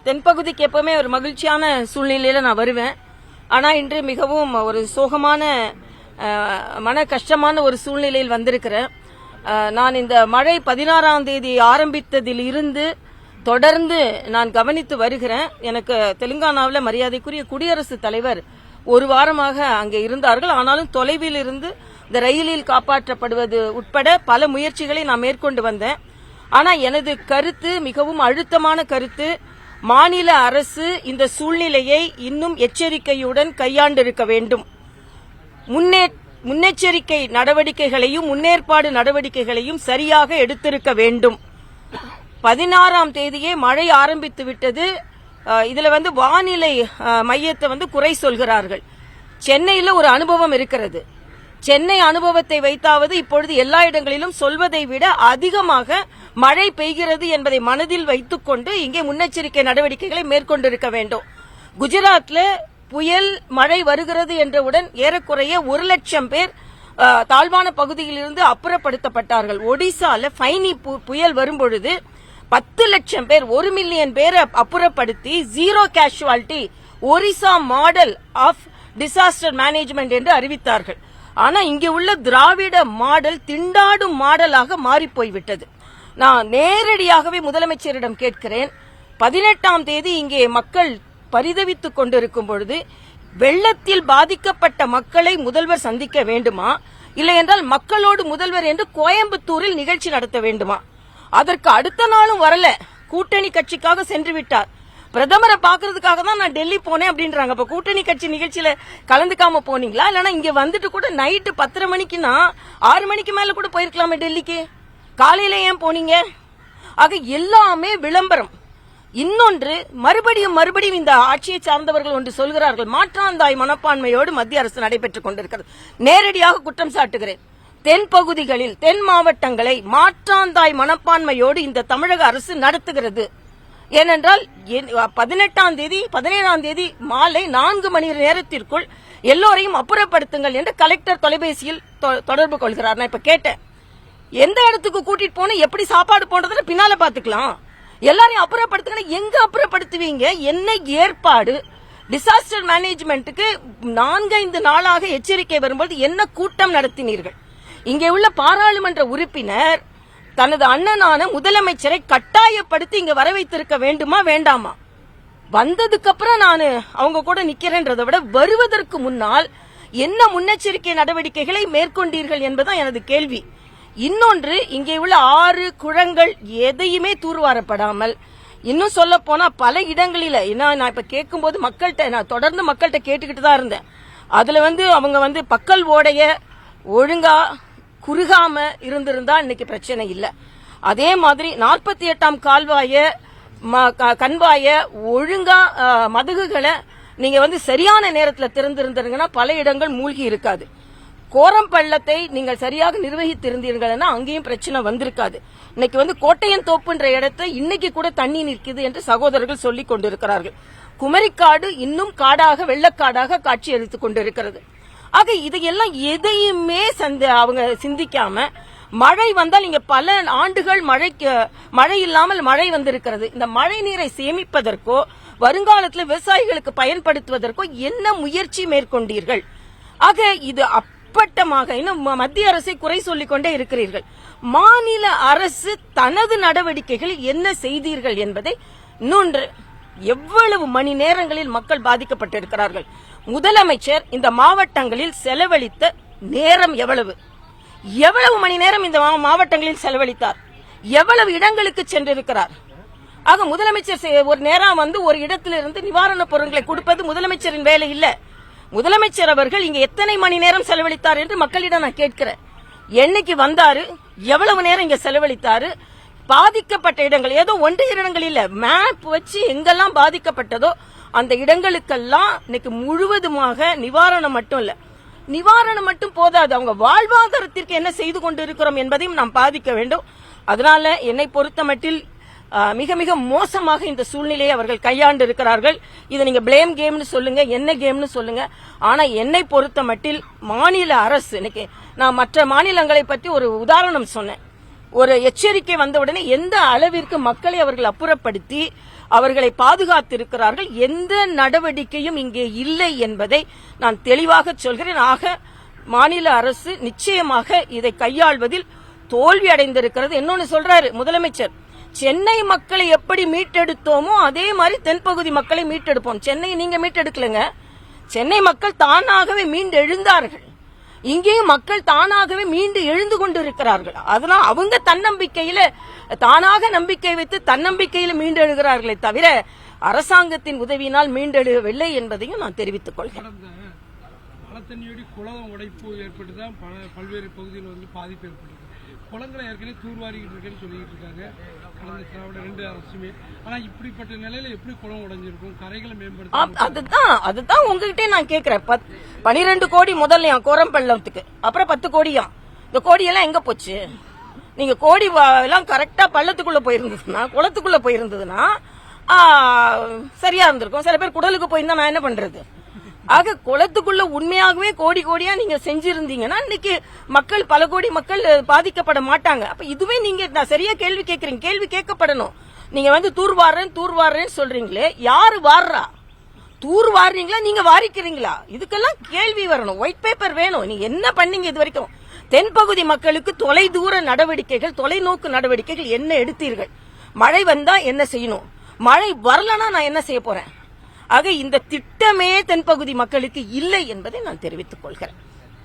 தென்பகுதிக்கு எப்பவுமே ஒரு மகிழ்ச்சியான சூழ்நிலையில நான் வருவேன். ஆனா இன்று மிகவும் ஒரு சோகமான மன கஷ்டமான ஒரு சூழ்நிலையில் வந்திருக்கிறேன். நான் இந்த மழை 16ஆம் தேதி ஆரம்பித்ததில் இருந்து தொடர்ந்து நான் கவனித்து வருகிறேன். எனக்கு தெலுங்கானாவில் மரியாதைக்குரிய குடியரசுத் தலைவர் ஒரு வாரமாக அங்கே இருந்தார்கள். ஆனாலும் தொலைவில் இருந்து இந்த ரயிலில் காப்பாற்றப்படுவது உட்பட பல முயற்சிகளை நான் மேற்கொண்டு வந்தேன். ஆனா எனது கருத்து மிகவும் அழுத்தமான கருத்து. மாநில அரசு இந்த சூழ்நிலையை இன்னும் எச்சரிக்கையுடன் கையாண்டிருக்க வேண்டும். முன்னெச்சரிக்கை நடவடிக்கைகளையும் முன்னேற்பாடு நடவடிக்கைகளையும் சரியாக எடுத்திருக்க வேண்டும். 16ஆம் தேதியே மழை ஆரம்பித்து விட்டது. இதுல வானிலை மையத்தை குறை சொல்கிறார்கள். சென்னையில ஒரு அனுபவம் இருக்கிறது. சென்னை அனுபவத்தை வைத்தாவது இப்பொழுது எல்லா இடங்களிலும் சொல்வதை விட அதிகமாக மழை பெய்கிறது என்பதை மனதில் வைத்துக் கொண்டு இங்கே முன்னெச்சரிக்கை நடவடிக்கைகளை மேற்கொண்டிருக்க வேண்டும். குஜராத்ல புயல் மழை வருகிறது என்றவுடன் ஏறக்குறைய 1 லட்சம் பேர் தாழ்வான பகுதியிலிருந்து அப்புறப்படுத்தப்பட்டார்கள். ஒடிசால ஃபைனி புயல் வரும்பொழுது 10 லட்சம் பேர் 1 மில்லியன் பேரை அப்புறப்படுத்தி zero casualty Orissa model of disaster management என்று அறிவித்தார்கள். ஆனா இங்கே உள்ள திராவிட மாடல் திண்டாடும் மாடலாக மாறி போய்விட்டது. நான் நேரடியாகவே முதலமைச்சரிடம் கேட்கிறேன். 18ஆம் தேதி இங்கே மக்கள் பரிதவித்துக் கொண்டிருக்கும் பொழுது வெள்ளத்தில் பாதிக்கப்பட்ட மக்களை முதல்வர் சந்திக்க வேண்டுமா, இல்லை என்றால் மக்களோடு முதல்வர் என்று கோயம்புத்தூரில் நிகழ்ச்சி நடத்த வேண்டுமா? அதற்கு அடுத்த நாளும் வரல. கூட்டணி கட்சிக்காக சென்று விட்டார். பிரதமரை பாக்குறதுக்காக தான் நான் டெல்லி போனேன் அப்படின்றாங்க. அப்ப கூட்டணி கட்சி நிகழ்ச்சியில கலந்துக்காம போனீங்களா? இல்லனா இங்க வந்துட்டு கூட நைட்டு 10:30 மணிக்குன்னா 6 மணிக்கு மேல கூட போயிருக்கலாமே டெல்லிக்கு. காலையில ஏன் போனீங்க? ஆக எல்லாமே விளம்பரம். இன்னொன்று, மறுபடியும் இந்த ஆட்சியை சார்ந்தவர்கள் ஒன்று சொல்கிறார்கள். மாற்றாந்தாய் மனப்பான்மையோடு மத்திய அரசு நடைபெற்றுக் கொண்டிருக்கிறது. நேரடியாக குற்றம் சாட்டுகிறேன். தென் பகுதிகளில் தென் மாவட்டங்களை மாற்றாந்தாய் மனப்பான்மையோடு இந்த தமிழக அரசு நடத்துகிறது. ஏனென்றால் 18ஆம் தேதி 17ஆம் தேதி மாலை 4 மணி நேரத்திற்குள் எல்லோரையும் அப்புறப்படுத்துங்கள் என்று கலெக்டர் தொலைபேசியில் தொடர்பு கொள்கிறார். நான் இப்ப கேட்டேன், எந்த இடத்துக்கு கூட்டிட்டு போன எப்படி சாப்பாடு போன்றதுன்னு பின்னால பாத்துக்கலாம், எல்லாரையும் அப்புறப்படுத்துங்க. எங்க அப்புறப்படுத்துவீங்க? என்ன ஏற்பாடு? டிசாஸ்டர் மேனேஜ்மெண்ட்டுக்கு 4-5 நாளாக எச்சரிக்கை வரும்போது என்ன கூட்டம் நடத்தினீர்கள்? இங்கே உள்ள பாராளுமன்ற உறுப்பினர் தனது அண்ணனான முதலமைச்சரை கட்டாயப்படுத்தி இங்க வர வைத்திருக்க வேண்டுமா வேண்டாமா? வந்ததுக்கு அப்புறம் நான் அவங்க கூட நிக்கிறேன்றதை விட வருவதற்கு முன்னால் என்ன முன்னெச்சரிக்கை நடவடிக்கைகளை மேற்கொண்டீர்கள் என்பதுதான் எனது கேள்வி. இன்னொன்று, இங்கே உள்ள 6 குளங்கள் எதையுமே தூர்வாரப்படாமல், இன்னும் சொல்ல போனா பல இடங்களில நான் இப்ப கேட்கும் போது நான் தொடர்ந்து மக்கள்கிட்ட கேட்டுக்கிட்டு தான் இருந்தேன். அதுல அவங்க பக்கல் ஓடைய ஒழுங்கா குறுகாம இருந்திருந்தா இன்னைக்கு பிரச்சனை இல்ல. அதே மாதிரி 48ஆம் கால்வாய கண்வாய ஒழுங்கா மதகுகளை நீங்க சரியான நேரத்தில் திறந்திருந்தீங்கன்னா பல இடங்கள் மூழ்கி இருக்காது. கோரம் பள்ளத்தை நீங்கள் சரியாக நிர்வகித்திருந்தீர்கள்னா அங்கேயும் பிரச்சனை வந்திருக்காது. இன்னைக்கு கோட்டையன் தோப்புன்ற இடத்தை இன்னைக்கு கூட தண்ணி நிற்குது என்று சகோதரர்கள் சொல்லிக் கொண்டிருக்கிறார்கள். குமரிக்காடு இன்னும் காடாக வெள்ளக்காடாக காட்சி அளித்துக் கொண்டிருக்கிறது. ஆக இதையெல்லாம் எதையுமே அவங்க சிந்திக்காம மழை வந்தால் இங்க பல ஆண்டுகள் மழை இல்லாமல் மழை வந்திருக்கிறது. இந்த மழை நீரை சேமிப்பதற்கோ வருங்காலத்தில் விவசாயிகளுக்கு பயன்படுத்துவதற்கோ என்ன முயற்சி மேற்கொண்டீர்கள்? ஆக இது அப்பட்டமாக இன்னும் மத்திய அரசை குறை சொல்லிக் கொண்டே இருக்கிறீர்கள். மாநில அரசு தனது நடவடிக்கைகளில் என்ன செய்தீர்கள் என்பதை இன்னொன்று, எவ்வளவு மணி நேரங்களில் மக்கள் பாதிக்கப்பட்டிருக்கிறார்கள்? முதலமைச்சர் இந்த மாவட்டங்களில் செலவழித்த நேரம் எவ்வளவு மணி நேரம் இந்த மாவட்டங்களில் செலவழித்தார்? எவ்வளவு இடங்களுக்கு சென்றிருக்கிறார்? ஆக முதலமைச்சர் ஒரு நேரம் ஒரு இடத்திலிருந்து நிவாரணப் பொருட்களை கொடுப்பது முதலமைச்சரின் வேலை இல்ல. முதலமைச்சர் அவர்கள் இங்க எத்தனை மணி நேரம் செலவழித்தார் என்று மக்களிடம் நான் கேட்கிறேன். என்னைக்கு வந்தாரு, எவ்வளவு நேரம் இங்க செலவழித்தாரு? பாதிக்கப்பட்ட இடங்கள் ஏதோ 1 இடங்கள் இல்ல, மேப் வச்சு எங்கெல்லாம் பாதிக்கப்பட்டதோ அந்த இடங்களுக்கெல்லாம் இன்னைக்கு முழுவதுமாக நிவாரணம் மட்டும் போதாது, அவங்க வாழ்வாதாரத்திற்கு என்ன செய்து கொண்டிருக்கிறோம் என்பதையும் நாம் பாதிக்க வேண்டும். அதனால என்னை பொறுத்தமட்டில் மிக மிக மோசமாக இந்த சூழ்நிலையை அவர்கள் கையாண்டு இருக்கிறார்கள். இதை நீங்க பிளேம் கேம்னு சொல்லுங்க, என்ன கேம்னு சொல்லுங்க. ஆனா என்னை பொறுத்தமட்டில் மாநில அரசு, இன்னைக்கு நான் மற்ற மாநிலங்களை பற்றி ஒரு உதாரணம் சொன்னேன். ஒரு எச்சரிக்கை வந்தவுடனே எந்த அளவிற்கு மக்களை அவர்கள் அப்புறப்படுத்தி அவர்களை பாதுகாத்திருக்கிறார்கள். எந்த நடவடிக்கையும் இங்கே இல்லை என்பதை நான் தெளிவாக சொல்கிறேன். ஆக மாநில அரசு நிச்சயமாக இதை கையாள்வதில் தோல்வி அடைந்திருக்கிறது. இன்னொன்னு சொல்றாரு முதலமைச்சர், சென்னை மக்களை எப்படி மீட்டெடுத்தோமோ அதே மாதிரி தென்பகுதி மக்களை மீட்டெடுப்போம். சென்னை நீங்க மீட்டெடுக்கலங்க, சென்னை மக்கள் தானாகவே மீண்டு எழுந்தார்கள். இங்கேயும் மக்கள் தானாகவே மீண்டு எழுந்து கொண்டிருக்கிறார்கள். அதனால் அவங்க தன்னம்பிக்கையில தானாக நம்பிக்கை வைத்து தன்னம்பிக்கையில மீண்டு எழுகிறார்களே தவிர அரசாங்கத்தின் உதவியினால் மீண்டெழுகவில்லை என்பதையும் நான் தெரிவித்துக் கொள்கிறேன். மழை குளம் உடைப்பு ஏற்பட்டுதான் பல்வேறு பகுதியில் பாதிப்பு ஏற்பட்டது. குளங்களை ஏற்கனவே தூர்வாரிக்கிட்டு இருக்கேன்னு சொல்லிட்டு இருக்காங்க கடந்த திராவிட 2 அரசுமே. ஆனா இப்படிப்பட்ட நிலையில எப்படி குளம் உடைஞ்சிருக்கும், கரைகளை மேம்படுத்த அதுதான் உங்ககிட்டே நான் கேட்கிறேன். 12 கோடி முதல்ல கோரம்பள்ளத்துக்கு, அப்புறம் 10 கோடியா? இந்த கோடியெல்லாம் எங்க போச்சு? நீங்க கோடி எல்லாம் கரெக்டா பள்ளத்துக்குள்ள போயிருந்ததுன்னா, குளத்துக்குள்ள போயிருந்ததுன்னா சரியா இருந்திருக்கும். சில பேர் குடலுக்கு போயிருந்தா நான் என்ன பண்றது? ஆக குளத்துக்குள்ள உண்மையாகவே கோடி கோடியா நீங்க செஞ்சிருந்தீங்கன்னா இன்னைக்கு மக்கள், பல கோடி மக்கள் பாதிக்கப்பட மாட்டாங்க. அப்ப இதுவே நீங்க நான் சரியா கேள்வி கேட்கறீங்க, கேள்வி கேட்கப்படணும். நீங்க தூர்வாடுறேன்னு சொல்றீங்களே, யாரு வாடுறா? தூர் வாடுறீங்களா, நீங்க வாரிக்கிறீங்களா? இதுக்கெல்லாம் கேள்வி வரணும், ஒயிட் பேப்பர் வேணும். நீங்க என்ன பண்ணீங்க இது வரைக்கும்? தென்பகுதி மக்களுக்கு தொலைதூர நடவடிக்கைகள், தொலைநோக்கு நடவடிக்கைகள் என்ன எடுத்தீர்கள்? மழை வந்தா என்ன செய்யணும், மழை வரலன்னா நான் என்ன செய்ய போறேன்? ஆக இந்த திட்டமே தென்பகுதி மக்களுக்கு இல்லை என்பதை நான் தெரிவித்துக் கொள்கிறேன்.